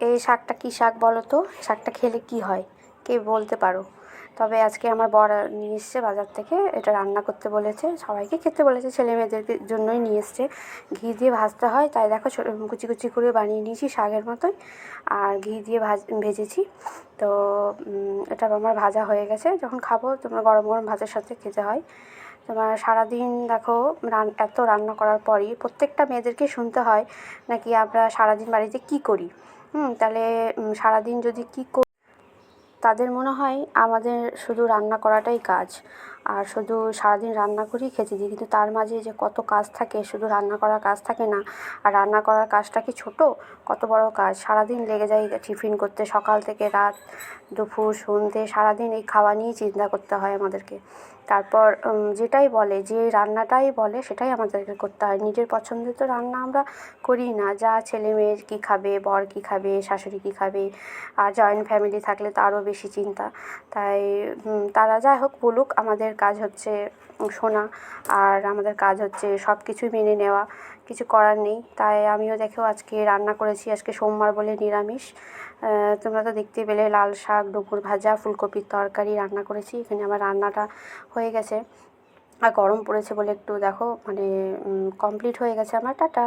এই শাকটা কী শাক বলো তো? শাকটা খেলে কী হয় কে বলতে পারো? তবে আজকে আমার বর নিয়ে এসছে বাজার থেকে, এটা রান্না করতে বলেছে, সবাইকে খেতে বলেছে, ছেলে মেয়েদেরকে জন্যই নিয়ে এসছে। ঘি দিয়ে ভাজতে হয়, তাই দেখো কুচি কুচি করে বানিয়ে নিয়েছি শাকের মতোই, আর ঘি দিয়ে ভেজেছি। তো এটা আমার ভাজা হয়ে গেছে, যখন খাবো তোমার গরম গরম ভাতের সাথে খেতে হয়। তোমার সারাদিন দেখো এত রান্না করার পরই প্রত্যেকটা মেয়েদেরকে শুনতে হয় নাকি আমরা সারাদিন বাড়িতে কী করি। তাহলে সারাদিন যদি তাদের মনে হয় আমাদের শুধু রান্না করাটাই কাজ, আর শুধু সারাদিন রান্না করেই খেতে দিই, কিন্তু তার মাঝে যে কত কাজ থাকে, শুধু রান্না করার কাজ থাকে না। আর রান্না করার কাজটা কি ছোটো? কত বড় কাজ, সারাদিন লেগে যায় টিফিন করতে, সকাল থেকে রাত, দুপুর, সন্ধে, সারাদিন এই খাওয়া নিয়েই চিন্তা করতে হয় আমাদেরকে। তারপর যেটাই বলে, যে রান্নাটাই বলে সেটাই আমাদেরকে করতে হয়। নিজের পছন্দের তো রান্না আমরা করিই না, যা ছেলে মেয়ের কী খাবে, বর কী খাবে, শাশুড়ি কী খাবে, আর জয়েন্ট ফ্যামিলি থাকলে তো আরও বেশি চিন্তা। তাই তারা যাই হোক বলুক, আমাদের কাজ হচ্ছে শোনা, আর আমাদের কাজ হচ্ছে সব কিছুই মেনে নেওয়া, কিছু করার নেই। তাই আমিও দেখো আজকে রান্না করেছি, আজকে সোমবার বলে নিরামিষ। তোমরা তো দেখতেই পেলে, লাল শাক, ডুমুর ভাজা, ফুলকপির তরকারি রান্না করেছি। এখানে আমার রান্নাটা হয়ে গেছে, আর গরম পড়েছে বলে একটু দেখো মানে কমপ্লিট হয়ে গেছে আমার। টাটা।